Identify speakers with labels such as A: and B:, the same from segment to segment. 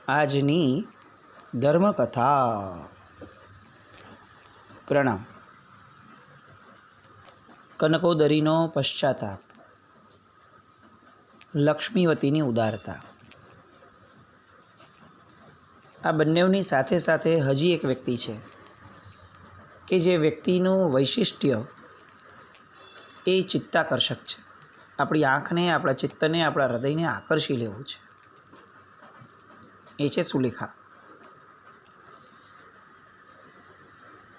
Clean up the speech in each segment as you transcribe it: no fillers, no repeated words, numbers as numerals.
A: આજની ધર્મકથા. પ્રણામ. કનકોદરીનો પશ્ચાતાપ, લક્ષ્મીવતીની ઉદારતા. આ બંનેની સાથે સાથે હજી એક વ્યક્તિ છે કે જે વ્યક્તિનું વૈશિષ્ટ્ય એ ચિત્તાકર્ષક છે. આપણી આંખને, આપણા ચિત્તને, આપણા હૃદયને આકર્ષી લેવું છે. એ છે સુલેખા.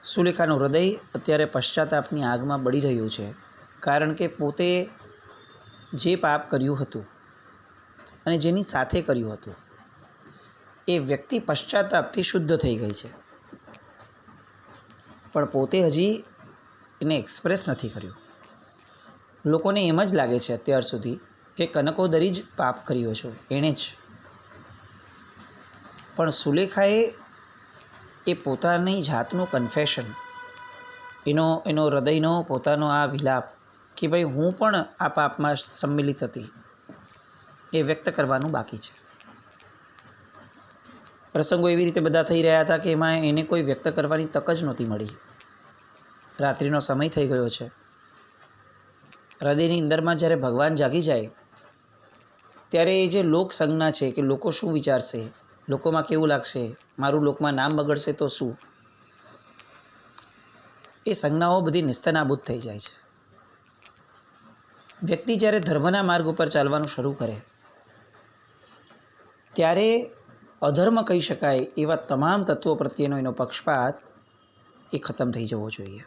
A: સુલેખાનું હૃદય અત્યારે પશ્ચાતાપની આગમાં બળી રહ્યું છે, કારણ કે પોતે જે પાપ કર્યું હતું અને જેની સાથે કર્યું હતું એ વ્યક્તિ પશ્ચાતાપથી શુદ્ધ થઈ ગઈ છે, પણ પોતે હજી એને એક્સપ્રેસ નથી કર્યું. લોકોને એમ જ લાગે છે અત્યાર સુધી કે કનકોદરી જ પાપ કર્યો છે, એણે જ. પણ સુલેખાએ એ પોતાની જાતનું કન્ફેશન, એનો હૃદયનો પોતાનો આ વિલાપ કે ભાઈ હું પણ આ પાપમાં સંમિલિત હતી, એ વ્યક્ત કરવાનું બાકી છે. પ્રસંગો એવી રીતે બધા થઈ રહ્યા હતા કે એમાં એને કોઈ વ્યક્ત કરવાની તક જ નહોતી મળી. રાત્રિનો સમય થઈ ગયો છે. હૃદયની અંદરમાં જ્યારે ભગવાન જાગી જાય ત્યારે એ જે લોક સંજ્ઞા છે કે લોકો શું વિચારશે, લોકોમાં કેવું લાગશે, મારું લોકમાં નામ બગડશે તો શું, એ સંજ્ઞાઓ બધી નિસ્તનાબૂદ થઈ જાય છે. વ્યક્તિ જ્યારે ધર્મના માર્ગ ઉપર ચાલવાનું શરૂ કરે ત્યારે અધર્મ કહી શકાય એવા તમામ તત્વો પ્રત્યેનો એનો પક્ષપાત એ ખતમ થઈ જવો જોઈએ,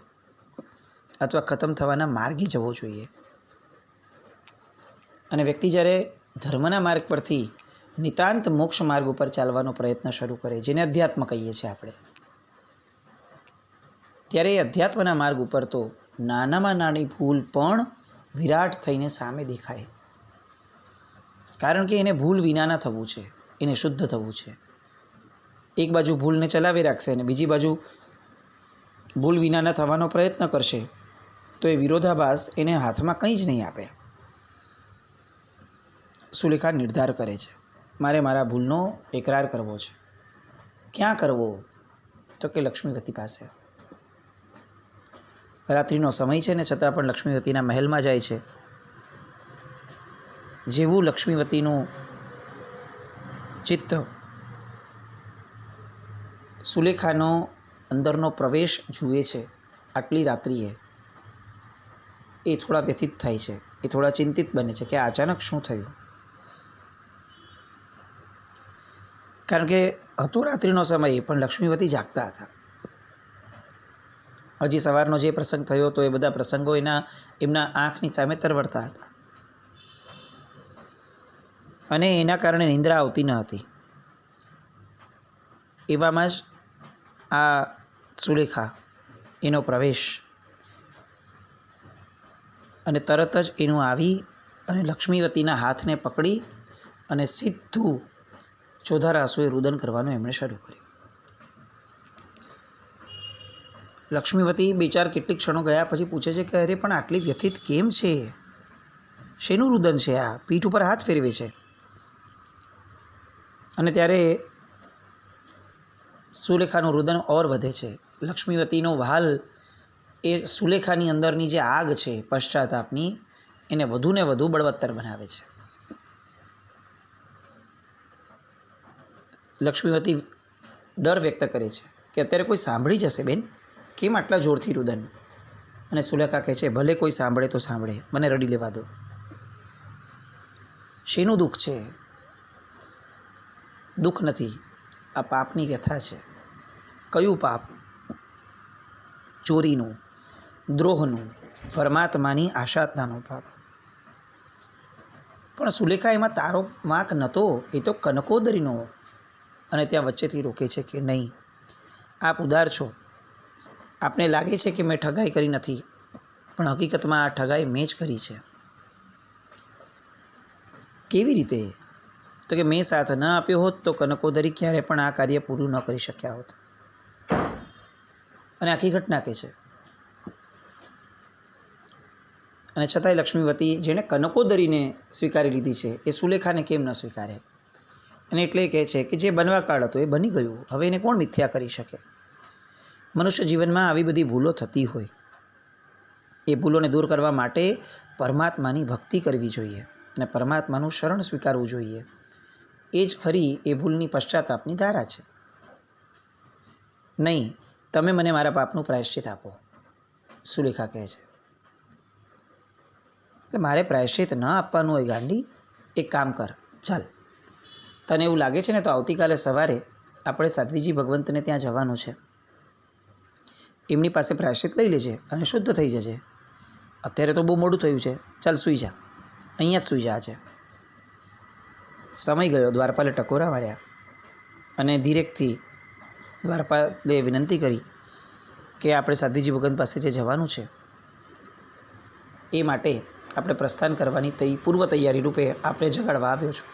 A: અથવા ખતમ થવાના માર્ગે જવો જોઈએ. અને વ્યક્તિ જ્યારે ધર્મના માર્ગ પરથી નિતાંત મોક્ષ માર્ગ ઉપર ચાલવાનો પ્રયત્ન શરૂ કરે, જેને અધ્યાત્મ કહીએ છીએ આપણે, ત્યારે એ અધ્યાત્મના માર્ગ ઉપર તો નાનામાં નાની ભૂલ પણ વિરાટ થઈને સામે દેખાય. કારણ કે એને ભૂલ વિનાના થવું છે, એને શુદ્ધ થવું છે. એક બાજુ ભૂલને ચલાવી રાખશે અને બીજી બાજુ ભૂલ વિનાના થવાનો પ્રયત્ન કરશે તો એ વિરોધાભાસ એને હાથમાં કંઈ જ નહીં આપે. સુલેખા નિર્ધાર કરે છે, મારે મારા ભૂલનો એકરાર કરવો છે. ક્યાં કરવો? તો કે લક્ષ્મીવતી પાસે. રાત્રિનો સમય છે ને છતાં પણ લક્ષ્મીવતીના મહેલમાં જાય છે. જેવું લક્ષ્મીવતીનું ચિત્ત સુલેખાનો અંદરનો પ્રવેશ જુએ છે આટલી રાત્રિએ, એ થોડા વ્યથિત થાય છે, એ થોડા ચિંતિત બને છે કે અચાનક શું થયું. કારણ કે હતો રાત્રિનો સમય, પણ લક્ષ્મીવતી જાગતા હતા. હજી સવારનો જે પ્રસંગ થયો હતો એ બધા પ્રસંગો એમના આંખની સામે તરવરતા હતા, અને એના કારણે નિંદ્રા આવતી ન હતી. એવામાં જ આ સુલેખા, એનો પ્રવેશ, અને તરત જ એનું આવી અને લક્ષ્મીવતીના હાથને પકડી અને સીધું ચોધાર આંસુએ રુદન કરવાનું એમણે શરૂ કર્યું. લક્ષ્મીવતી બે ચાર કેટલીક ક્ષણો ગયા પછી પૂછે છે કે અરે પણ આટલી વ્યથિત કેમ છે? શેનું રુદન છે આ? પીઠ ઉપર હાથ ફેરવે છે. અને ત્યારે સુલેખાનું રુદન ઓર વધે છે. લક્ષ્મીવતીનો વ્હાલ એ સુલેખાની અંદરની જે આગ છે પશ્ચાતાપની, એને વધુ ને વધુ બળવત્તર બનાવે છે. લક્ષ્મીવતી ડર વ્યક્ત કરે છે કે અત્યારે કોઈ સાંભળી જશે બેન, કેમ આટલા જોરથી રુદન? અને સુલેખા કહે છે ભલે કોઈ સાંભળે તો સાંભળે, મને રડી લેવા દો. શેનું દુઃખ છે? દુઃખ નથી, આ પાપની વ્યથા છે. કયું પાપ? ચોરીનું, દ્રોહનું, પરમાત્માની આશાતનાનું પાપ. પણ સુલેખા એમાં તારો વાંક નહોતો, એ તો કનકોદરીનો. અને ત્યાં વચ્ચેથી રોકે છે કે નહીં, આપ ઉદાર છો, આપને લાગે છે કે મેં ઠગાઈ કરી નથી, પણ હકીકતમાં આ ઠગાઈ મેં જ કરી છે. કેવી રીતે? તો કે મેં સાથ ન આપ્યો હોત તો કનકોદરી ક્યારે પણ આ કાર્ય પૂરું ન કરી શક્યા હોત. અને આખી ઘટના કહે છે. અને છતાંય લક્ષ્મીવતી, જેણે કનકોદરીને સ્વીકારી લીધી છે, એ સુલેખાને કેમ ન સ્વીકારે? અને એટલે કહે છે કે જે બનવા કાળ હતો એ બની ગયું, હવે એને કોણ મિથ્યા કરી શકે? મનુષ્ય જીવનમાં આવી બધી ભૂલો થતી હોય, એ ભૂલોને દૂર કરવા માટે પરમાત્માની ભક્તિ કરવી જોઈએ અને પરમાત્માનું શરણ સ્વીકારવું જોઈએ. એ જ ખરી એ ભૂલની પશ્ચાતાપની ધારા છે. નહીં, તમે મને મારા પાપનું પ્રાયશ્ચિત આપો, સુલેખા કહે છે કે મારે પ્રાયશ્ચિત ન આપવાનું હોય ગાંડી, એક કામ કર, ચાલ, તને એવું લાગે છે ને તો આવતીકાલે સવારે આપણે સાધ્વીજી ભગવંતને ત્યાં જવાનું છે. એમની પાસે પ્રાયશ્ચિત લઈ લેજે અને શુદ્ધ થઈ જજે. અત્યારે તો બહુ મોડું થયું છે, ચાલ સૂઈ જા, અહીંયા જ સૂઈ જા. આજે સમય ગયો. દ્વારપાલે ટકોરા માર્યા અને ધીરેકથી દ્વારપાલે વિનંતી કરી કે આપણે સાધ્વીજી ભગવંત પાસે જે જવાનું છે એ માટે આપણે પ્રસ્થાન કરવાની પૂર્વ તૈયારી રૂપે આપણે જગાડવા આવ્યો છું.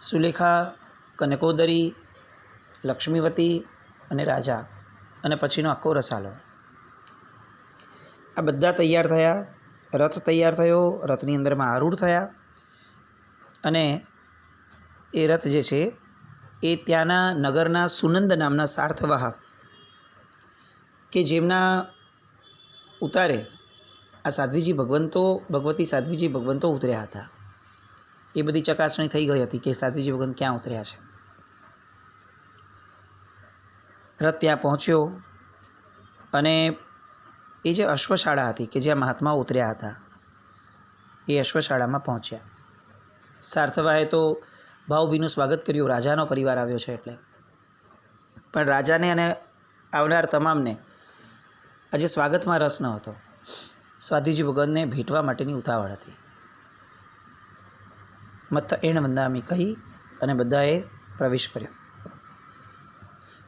A: સુલેખા, કનકોદરી, લક્ષ્મીવતી અને રાજા અને પછીનો આખો રસાલો, આ બધા તૈયાર થયા. રથ તૈયાર થયો, રથની અંદરમાં આરૂઢ થયા અને એ રથ જે છે એ ત્યાંના નગરના સુનંદ નામના સાર્થવાહક કે જેમના ઉતારે આ ભગવતી સાધ્વીજી ભગવંતો ઉતર્યા હતા. એ બધી ચકાસણી થઈ ગઈ હતી કે સાધ્વીજી ભગવંત ક્યાં ઉતર્યા છે. રથ ત્યાં પહોંચ્યો અને એ જે અશ્વશાળા હતી કે જ્યાં મહાત્માઓ ઉતર્યા હતા એ અશ્વશાળામાં પહોંચ્યા. સાર્થવાએ તો ભાવભીનું સ્વાગત કર્યું, રાજાનો પરિવાર આવ્યો છે એટલે. પણ રાજાને અને આવનાર તમામને આજે સ્વાગતમાં રસ ન હતો. સ્વાધીજી ભગવંતને ભેટવા માટેની ઉતાવળ હતી. મત્થ એણ વંદામી કહી અને બધાએ પ્રવેશ કર્યો.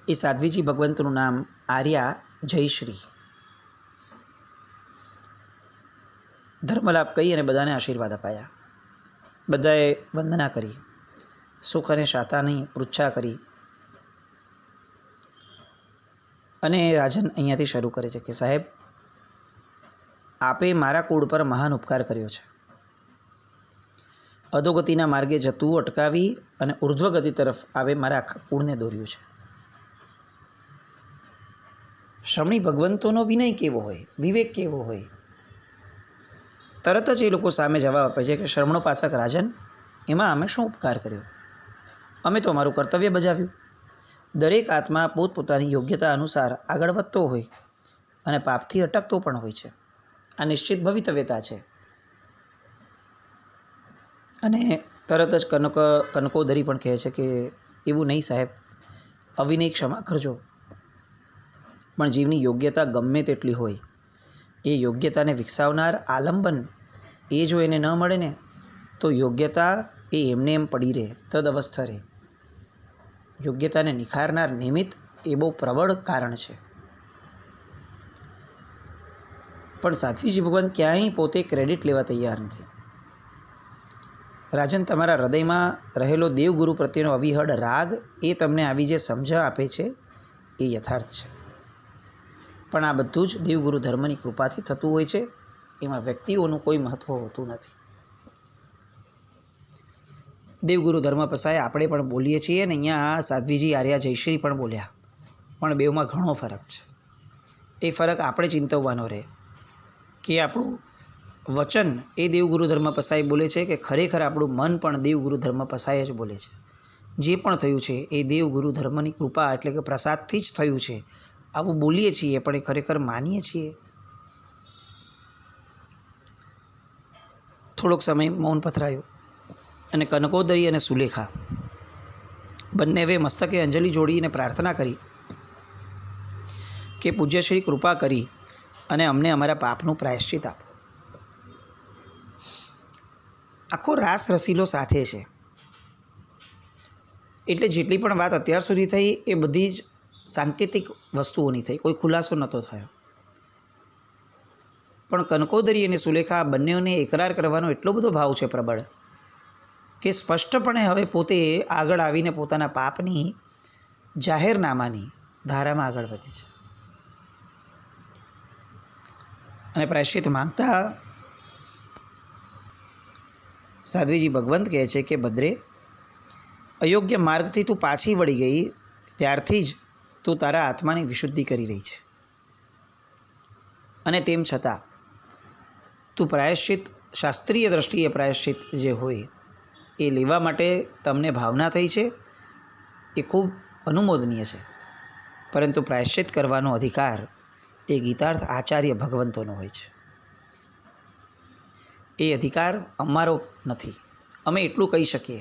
A: એ સાધ્વીજી ભગવંતનું નામ આર્યા જયશ્રી. ધર્મલાભ કહી અને બધાને આશીર્વાદ અપાયા. બધાએ વંદના કરી, સુખ અને શાતાની પૃચ્છા કરી અને રાજન અહીંયાથી શરૂ કરે છે કે સાહેબ, આપે મારા કુળ પર મહાન ઉપકાર કર્યો છે. અધોગતિના માર્ગે જતું અટકાવી અને ઉર્ધ્વગતિ તરફ આવે મારા આખા કુળને દોર્યું છે. શ્રમણી ભગવંતોનો વિનય કેવો હોય, વિવેક કેવો હોય! તરત જ એ લોકો સામે જવાબ આપે છે કે શ્રમણોપાસક રાજન, એમાં અમે શું ઉપકાર કર્યો? અમે તો અમારું કર્તવ્ય બજાવ્યું. દરેક આત્મા પોતપોતાની યોગ્યતા અનુસાર આગળ વધતો હોય અને પાપથી અટકતો પણ હોય છે. આ નિશ્ચિત ભવિતવ્યતા છે. અને તરત જ કનકોદરી પણ કહે છે કે એવું નહીં સાહેબ, અવિનય ક્ષમા કરજો, પણ જીવની યોગ્યતા ગમે તેટલી હોય એ યોગ્યતાને વિકસાવનાર આલંબન એ જો એને ન મળે ને તો યોગ્યતા એ એમને એમ પડી રહે, તદ અવસ્થા રહે. યોગ્યતાને નિખારનાર નિમિત્ત એ બહુ પ્રબળ કારણ છે. પણ સાધ્વીજી ભગવાન ક્યાંય પોતે ક્રેડિટ લેવા તૈયાર નથી. રાજન, તમારા હૃદયમાં રહેલો દેવગુરુ પ્રત્યેનો અવિહળ રાગ એ તમને આવી જે સમજણ આપે છે એ યથાર્થ છે. પણ આ બધું જ દેવગુરુ ધર્મની કૃપાથી થતું હોય છે. એમાં વ્યક્તિઓનું કોઈ મહત્ત્વ હોતું નથી. દેવગુરુ ધર્મ પસાય આપણે પણ બોલીએ છીએ ને અહીંયા સાધ્વીજી આર્યા જયશ્રી પણ બોલ્યા, પણ બેઉમાં ઘણો ફરક છે. એ ફરક આપણે ચિંતવવાનો રહે કે આપણું વચન એ દેવગુરુ ધર્મ પસાય બોલે છે કે ખરેખર આપણું મન પણ દેવગુરુ ધર્મ પસાય જ બોલે છે. જે પણ થયું છે એ દેવગુરુ ધર્મની કૃપા એટલે કે પ્રસાદથી જ થયું છે. આવું બોલીએ છીએ પણ એ ખરેખર માનીએ છીએ. થોડોક સમય મૌન પથરાયું અને કનકોદરી અને સુલેખા બંનેવે મસ્તકે અંજલિ જોડીને પ્રાર્થના કરી કે પૂજ્યશ્રી કૃપા કરી અને અમને અમારા પાપનું પ્રાયશ્ચિત આપો. આખો રાસ રસીલો સાથે છે એટલે જેટલી પણ વાત અત્યાર સુધી થઈ એ બધી જ સાંકેતિક વસ્તુઓની થઈ, કોઈ ખુલાસો નહોતો થયો. પણ કનકોદરી અને સુલેખા બંનેઓને એકરાર કરવાનો એટલો બધો ભાવ છે પ્રબળ કે સ્પષ્ટપણે હવે પોતે આગળ આવીને પોતાના પાપની જાહેરનામાની ધારામાં આગળ વધે છે. અને પ્રાયશ્ચિત માંગતા સાધ્વીજી ભગવંત કહે છે કે ભદ્રે, અયોગ્ય માર્ગથી તું પાછી વળી ગઈ ત્યારથી જ તું તારા આત્માની વિશુદ્ધિ કરી રહી છે, અને તેમ છતાં તું પ્રાયશ્ચિત, શાસ્ત્રીય દ્રષ્ટિએ પ્રાયશ્ચિત જે હોય એ લેવા માટે તમને ભાવના થઈ છે, એ ખૂબ અનુમોદનીય છે. પરંતુ પ્રાયશ્ચિત કરવાનો અધિકાર એ ગીતાર્થ આચાર્ય ભગવંતોનો હોય છે. એ અધિકાર અમારો નથી. અમે એટલું કહી શકીએ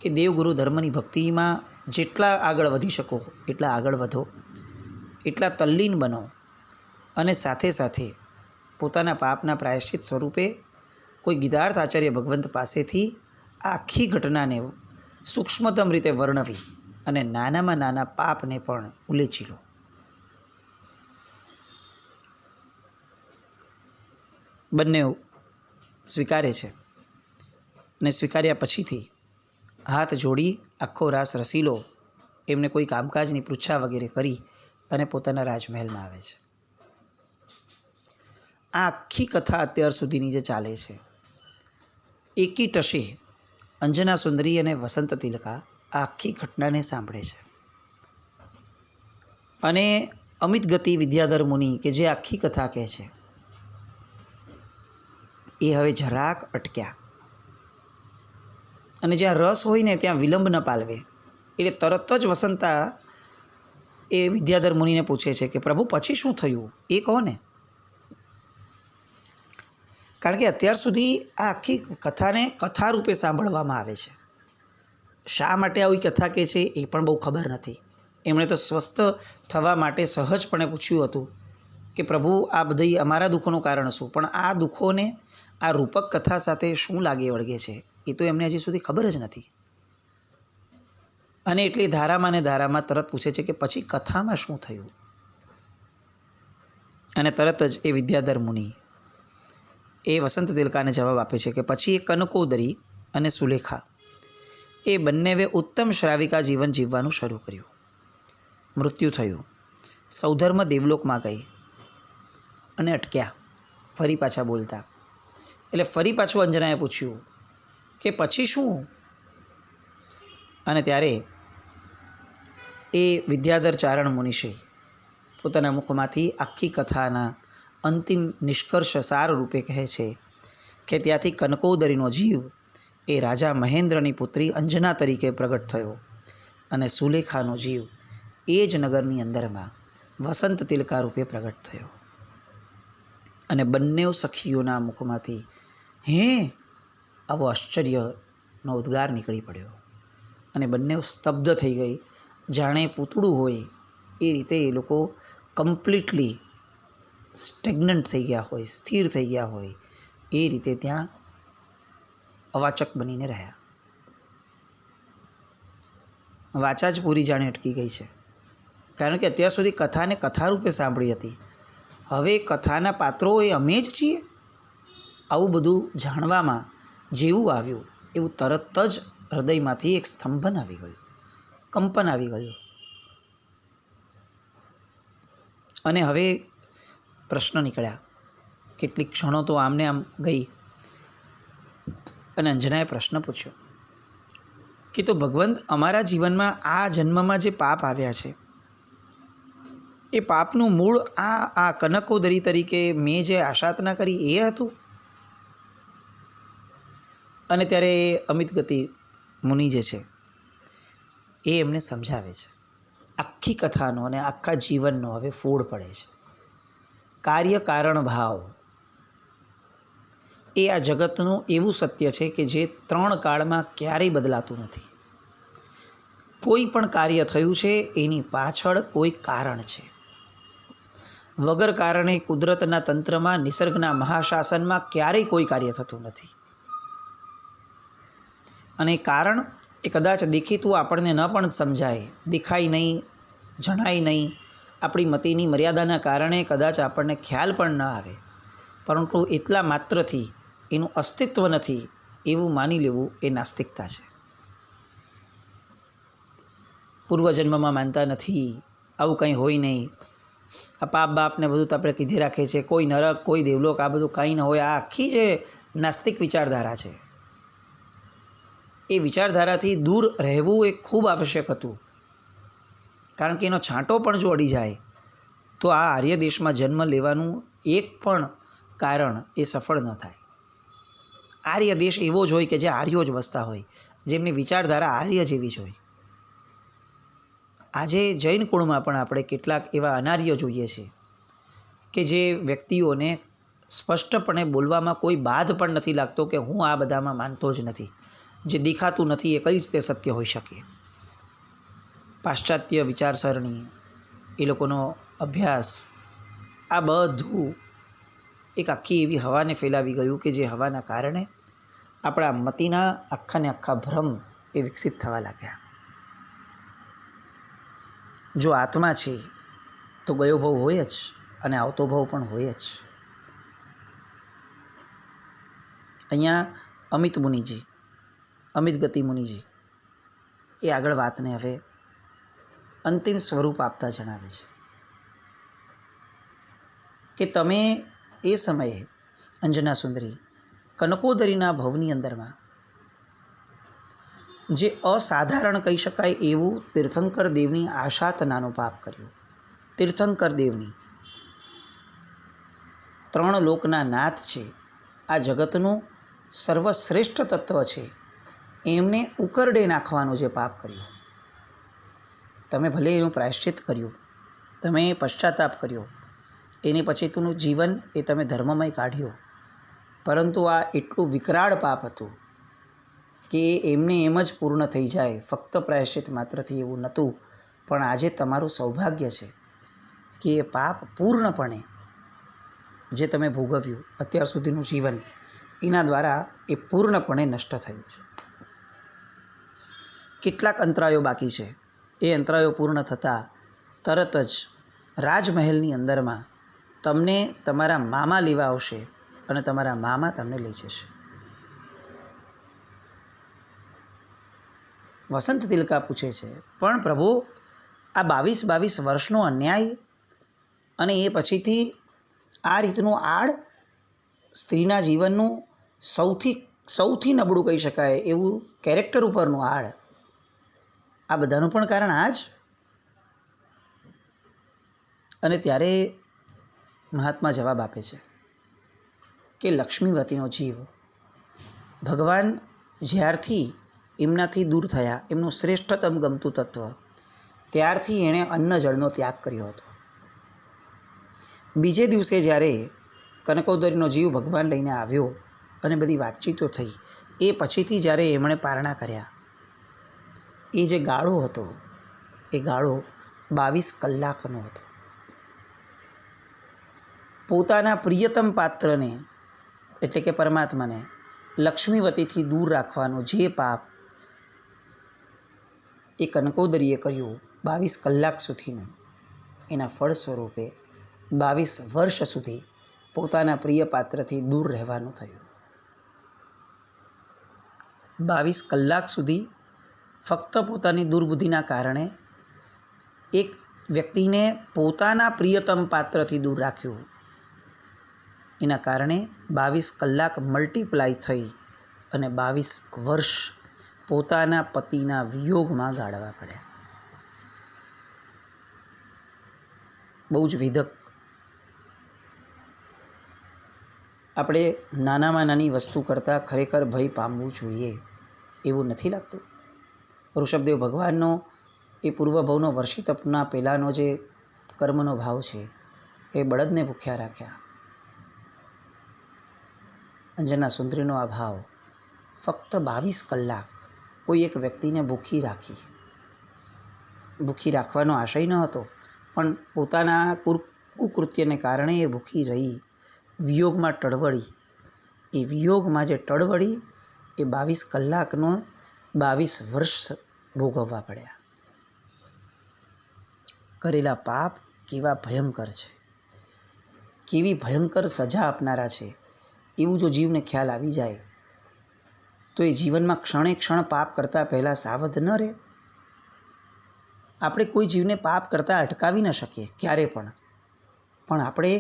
A: કે દેવગુરુ ધર્મની ભક્તિમાં જેટલા આગળ વધી શકો એટલા આગળ વધો, એટલા તલ્લીન બનો, અને સાથે સાથે પોતાના પાપના પ્રાયશ્ચિત સ્વરૂપે કોઈ ગીતાર્થ આચાર્ય ભગવંત પાસેથી આખી ઘટનાને સૂક્ષ્મતમ રીતે વર્ણવી અને નાનામાં નાના પાપને પણ ઉલેચી લો. બંને સ્વીકારે છે, અને સ્વીકાર્યા પછીથી હાથ જોડી આખો રાસ રસીલો એમને કોઈ કામકાજની પૃચ્છા વગેરે કરી અને પોતાના રાજમહેલમાં આવે છે. આ આખી કથા અત્યાર સુધીની જે ચાલે છે, એકી ટશે અંજના સુંદરી અને વસંત તિલકા આ આખી ઘટનાને સાંભળે છે. અને અમિત ગતિ વિદ્યાધર મુનિ કે જે આખી કથા કહે છે, એ હવે જરાક અટક્યા, અને જ્યાં રસ હોય ને ત્યાં વિલંબ ન પાલવે. એટલે તરત જ વસંતા એ વિદ્યાધર મુનિને પૂછે છે કે પ્રભુ પછી શું થયું એ કહો ને. કારણ કે અત્યાર સુધી આ આખી કથાને કથા રૂપે સાંભળવામાં આવે છે. શા માટે આવી કથા કહે છે એ પણ બહુ ખબર નથી. એમણે તો સ્વસ્થ થવા માટે સહજપણે પૂછ્યું હતું કે પ્રભુ આ બધી અમારા દુઃખોનું કારણ શું, પણ આ દુઃખોને આ રૂપક કથા સાથે શું લાગે વળગે છે એ તો એમને હજી સુધી ખબર જ નથી. અને એટલી ધારામાં ને ધારામાં તરત પૂછે છે કે પછી કથામાં શું થયું. અને તરત જ એ વિદ્યાધર મુનિ એ વસંત તિલકાને જવાબ આપે છે કે પછી એ કનકોદરી અને સુલેખા એ બંનેવે ઉત્તમ શ્રાવિકા જીવન જીવવાનું શરૂ કર્યું. મૃત્યુ થયું, સૌધર્મ દેવલોકમાં ગઈ અને અટક્યા ફરી પાછા બોલતા. એટલે ફરી પાછું અંજનાએ પૂછ્યું કે પછી શું. અને ત્યારે એ વિદ્યાધર ચારણ મુનિષે પોતાના મુખમાંથી આખી કથાના અંતિમ નિષ્કર્ષ સાર રૂપે કહે છે કે ત્યાંથી કનકોદરીનો જીવ એ રાજા મહેન્દ્રની પુત્રી અંજના તરીકે પ્રગટ થયો, અને સુલેખાનો જીવ એ જ નગરની અંદરમાં વસંત તિલકા રૂપે પ્રગટ થયો. અને બંને સખીઓના મુખમાંથી હે આવો આશ્ચર્યનો ઉદ્ગાર નીકળી પડ્યો, અને બંને સ્તબ્ધ થઈ ગઈ, જાણે પૂતળું હોય એ રીતે એ લોકો કમ્પ્લીટલી સ્ટેગ્નન્ટ થઈ ગયા હોય, સ્થિર થઈ ગયા હોય એ રીતે ત્યાં અવાચક બનીને રહ્યા. વાચા જ પૂરી જાણે અટકી ગઈ છે, કારણ કે અત્યાર સુધી કથાને કથા રૂપે સાંભળી હતી. હવે કથાના પાત્રો એ અમે જ છીએ. આવું બધું જાણવામાં જેવું આવ્યું એવું તરત જ હૃદયમાંથી એક સ્તંભન આવી ગયું, કંપન આવી ગયું. અને હવે પ્રશ્ન નીકળ્યા. કેટલીક ક્ષણો તો આમને આમ ગઈ, અને અંજનાએ પ્રશ્ન પૂછ્યો કે તો ભગવંત, અમારા જીવનમાં આ જન્મમાં જે પાપ આવ્યા છે એ પાપનું મૂળ આ કનકોદરી તરીકે મેં જે આશાતના કરી એ હતું. અને ત્યારે એ અમિત ગતિ મુનિ જે છે એ એમને સમજાવે છે. આખી કથાનો અને આખા જીવનનો હવે ફોડ પડે છે. કાર્ય કારણ ભાવ એ આ જગતનું એવું સત્ય છે કે જે 3 કાળમાં ક્યારેય બદલાતું નથી. કોઈ પણ કાર્ય થયું છે એની પાછળ કોઈ કારણ છે. વગર કારણે કુદરતના તંત્રમાં, નિસર્ગના મહાશાસનમાં ક્યારેય કોઈ કાર્ય થતું નથી. અને કારણ એ કદાચ દેખીતું આપણને ન પણ સમજાય, દેખાય નહીં, જણાય નહીં, આપણી મતિની મર્યાદાના કારણે કદાચ આપણને ખ્યાલ પણ ન આવે, પરંતુ એટલા માત્રથી એનું અસ્તિત્વ નથી એવું માની લેવું એ નાસ્તિકતા છે. પૂર્વજન્મમાં માનતા નથી, આવું કંઈ હોય નહીં, આ પાપ બાપને બધું તો આપણે કીધી રાખે છે, કોઈ નરક કોઈ દેવલોક આ બધું કંઈ ન હોય. આ આખી જે નાસ્તિક વિચારધારા છે એ વિચારધારાથી દૂર રહેવું એ ખૂબ આવશ્યક હતું. કારણ કે એનો છાંટો પણ જો અડી જાય તો આ આર્ય દેશમાં જન્મ લેવાનું એક પણ કારણ એ સફળ ન થાય. આર્ય દેશ એવો જ હોય કે જે આર્યો જ વસતા હોય, જેમની વિચારધારા આર્ય જેવી જ હોય. આજે જૈન કુળમાં પણ આપણે કેટલાક એવા અનાર્ય જોઈએ છીએ કે જે વ્યક્તિઓને સ્પષ્ટપણે બોલવામાં કોઈ બાધ પણ નથી લાગતો કે હું આ બધામાં માનતો જ નથી. જે દેખાતું નથી એ કઈ રીતે સત્ય હોઈ શકે. પાશ્ચાત્ય વિચારસરણી, એ લોકોનો અભ્યાસ, આ બધું એક આખી એવી હવાને ફેલાવી ગયું કે જે હવાના કારણે આપણા મતિના આખાને આખા ભ્રમ એ વિકસિત થવા લાગ્યા. જો આત્મા છે તો ગયો ભવ હોય જ અને આવતો ભવ પણ હોય જ. અહીંયા અમિત ગતિ મુનિજી એ આગળ વાતને હવે અંતિમ સ્વરૂપ આપતા જણાવે છે કે તમે એ સમયે અંજના સુંદરી કનકોદરીના ભવની અંદરમાં જે અસાધારણ કહી શકાય એવું તીર્થંકર દેવની આશાતનાનું પાપ કર્યું. તીર્થંકર દેવની 3 લોકના નાથ છે, આ જગતનું સર્વશ્રેષ્ઠ તત્વ છે, એમને ઉકરડે નાખવાનું જે પાપ કર્યું. તમે ભલે એનું પ્રાયશ્ચિત કર્યું, તમે પશ્ચાતાપ કર્યો, એની પછીનું જીવન એ તમે ધર્મમય કાઢ્યો, પરંતુ આ એટલું વિકરાળ પાપ હતું કે એમને એમ જ પૂર્ણ થઈ જાય ફક્ત પ્રાયશ્ચિત માત્રથી એવું નહોતું. પણ આજે તમારું સૌભાગ્ય છે કે એ પાપ પૂર્ણપણે જે તમે ભોગવ્યું અત્યાર સુધીનું જીવન, એના દ્વારા એ પૂર્ણપણે નષ્ટ થયું છે. કેટલાક અંતરાયો બાકી છે. એ અંતરાયો પૂર્ણ થતાં તરત જ રાજમહેલની અંદરમાં તમને તમારા મામા લેવા આવશે અને તમારા મામા તમને લઈ જશે. વસંત તિલકા પૂછે છે, પણ પ્રભુ આ 22 વર્ષનો અન્યાય અને એ પછીથી આ રીતનું આડ, સ્ત્રીના જીવનનું સૌથી નબળું કહી શકાય એવું કેરેક્ટર ઉપરનું આડ, આ બધાનું પણ કારણ આ જ. અને ત્યારે મહાત્મા જવાબ આપે છે કે લક્ષ્મીવતીનો જીવ ભગવાન જ્યારથી એમનાથી દૂર થયા, એમનું શ્રેષ્ઠતમ ગમતું તત્વ, ત્યારથી એણે અન્ન જળનો ત્યાગ કર્યો હતો. બીજે દિવસે જ્યારે કનકોદરીનો જીવ ભગવાન લઈને આવ્યો અને બધી વાતચીતો થઈ, એ પછીથી જ્યારે એમણે પારણા કર્યા, એ જે ગાળો હતો એ ગાળો 22 કલાકનો હતો. પોતાના પ્રિયતમ પાત્રને એટલે કે પરમાત્માને લક્ષ્મીવતીથી દૂર રાખવાનો જે પાપ એ કનકોદરીએ કર્યું 22 કલાક સુધીનું, એના ફળ સ્વરૂપે 22 વર્ષ સુધી પોતાના પ્રિય પાત્રથી દૂર રહેવાનું થયું. 22 કલાક સુધી ફક્ત પોતાની દુર્બુદ્ધિના કારણે એક વ્યક્તિને પોતાના પ્રિયતમ પાત્રથી દૂર રાખ્યું. એના કારણે 22 કલાક મલ્ટીપ્લાય થઈ અને 22 વર્ષ પોતાના પતિના વિયોગમાં ગાળવા પડ્યા. બહુ જ વિધક. આપણે નાનામાં નાની વસ્તુ કરતાં ખરેખર ભય પામવું જોઈએ એવું નથી લાગતું? ઋષભદેવ ભગવાનનો એ પૂર્વભવનો વર્ષી તપના પહેલાંનો જે કર્મનો ભાવ છે એ બળદને ભૂખ્યા રાખ્યા. અંજના સુંદરીનો આ ભાવ ફક્ત 22 કલાક કોઈ એક વ્યક્તિને ભૂખી રાખવાનો આશય ન હતો, પણ પોતાના કુકૃત્યને કારણે એ ભૂખી રહી, વિયોગમાં ટળવળી. એ વિયોગમાં જે ટળવળી એ 22 કલાકનો 22 વર્ષ ભોગવવા પડ્યા. કરેલા પાપ કેવા ભયંકર છે, કેવી ભયંકર સજા આપનારા છે, એવું જો જીવને ખ્યાલ આવી જાય તો એ જીવનમાં ક્ષણે ક્ષણ પાપ કરતાં પહેલાં સાવધ ન રહે. આપણે કોઈ જીવને પાપ કરતાં અટકાવી ન શકીએ ક્યારે પણ આપણે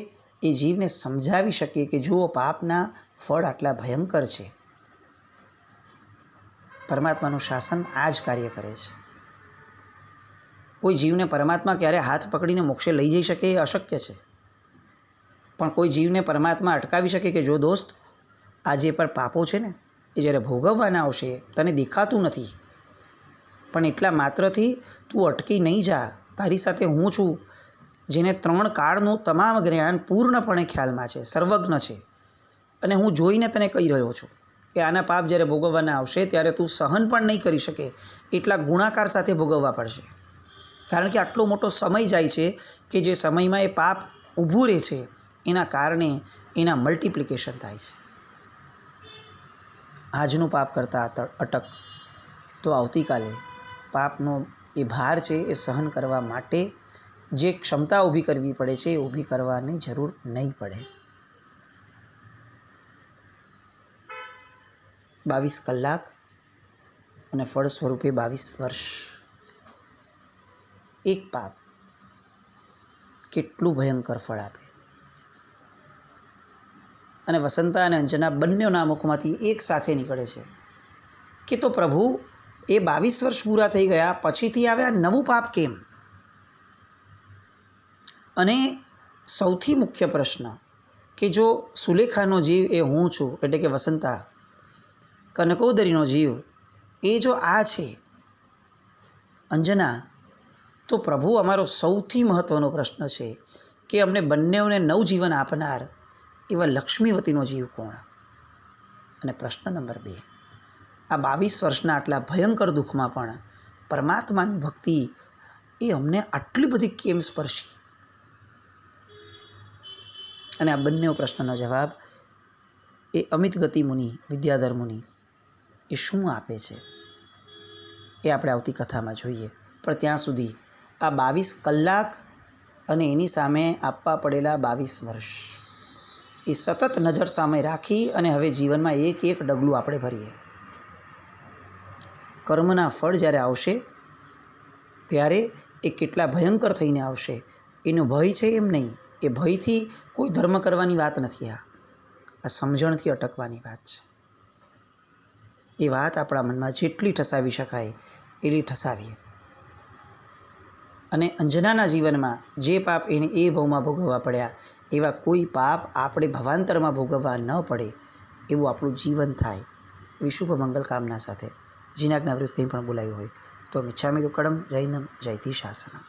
A: એ જીવને સમજાવી શકીએ કે જુઓ પાપના ફળ આટલા ભયંકર છે. પરમાત્માનું શાસન આ જ કાર્ય કરે છે. કોઈ જીવને પરમાત્મા ક્યારે હાથ પકડીને મોક્ષે લઈ જઈ શકે એ અશક્ય છે. પણ કોઈ જીવને પરમાત્મા અટકાવી શકે કે જો દોસ્ત આ જે પર પાપો છે ને એ જ્યારે ભોગવવાના આવશે તને દેખાતું નથી, પણ એટલા માત્રથી તું અટકી નહીં જા. તારી સાથે હું છું, જેને 3 કાળનું તમામ જ્ઞાન પૂર્ણપણે ખ્યાલમાં છે, સર્વજ્ઞ છે, અને હું જોઈને તને કહી રહ્યો છું કે આના પાપ જ્યારે ભોગવવાના આવશે ત્યારે તું સહન પણ નહીં કરી શકે એટલા ગુણાકાર સાથે ભોગવવા પડશે. કારણ કે આટલો મોટો સમય જાય છે કે જે સમયમાં એ પાપ ઊભું રહે છે એના કારણે એના મલ્ટિપ્લિકેશન થાય છે. આજનું પાપ કરતાં અટક તો આવતીકાલે પાપનો એ ભાર છે એ સહન કરવા માટે જે ક્ષમતા ઊભી કરવી પડે છે એ ઊભી કરવાની જરૂર નહીં પડે. 22 કલાક અને ફળ સ્વરૂપે 22 વર્ષ. એક પાપ કેટલું ભયંકર ફળ આપે. અને વસંતા અને અંજના બંનેના મુખમાંથી એક સાથે નીકળે છે કે તો પ્રભુ એ 22 વર્ષ પૂરા થઈ ગયા પછીથી આવે આ નવું પાપ કેમ? અને સૌથી મુખ્ય પ્રશ્ન કે જો સુલેખાનો જીવ એ હું છું, એટલે કે વસંતા, કનકોદરીનો જીવ એ જો આ છે અંજના, તો પ્રભુ અમારો સૌથી મહત્ત્વનો પ્રશ્ન છે કે અમને બંનેઓને નવજીવન આપનાર એવા લક્ષ્મીવતીનો જીવ કોણ? અને પ્રશ્ન નંબર 2, આ 22 વર્ષના આટલા ભયંકર દુઃખમાં પણ પરમાત્માની ભક્તિ એ અમને આટલી બધી કેમ સ્પર્શી? અને આ બંને પ્રશ્નનો જવાબ એ અમિત ગતિ મુનિ, વિદ્યાધર મુનિ એ શું આપે છે એ આપણે આવતી કથામાં જોઈએ. પણ ત્યાં સુધી આ 22 કલાક અને એની સામે આપવા પડેલા 22 વર્ષ એ સતત નજર સામે રાખી અને હવે જીવનમાં એક એક ડગલું આપણે ભરીએ. કર્મના ફળ જ્યારે આવશે ત્યારે એ કેટલા ભયંકર થઈને આવશે એનો ભય છે એમ નહીં. એ ભયથી કોઈ ધર્મ કરવાની વાત નથી. આ સમજણથી અટકવાની વાત છે. એ વાત આપણા મનમાં જેટલી ઠસાવી શકાય એટલી ઠસાવીએ. અને અંજનાના જીવનમાં જે પાપ એને એ ભવમાં ભોગવવા પડ્યા એવા કોઈ પાપ આપણે ભવાંતરમાં ભોગવવા ન પડે એવું આપણું જીવન થાય એવી શુભ મંગલ કામના સાથે જીનાજ્ઞા વિરુદ્ધ કંઈ પણ બોલાયું હોય તો મિચ્છામિ દુક્કડમ. જૈનમ જયતિ શાસનમ.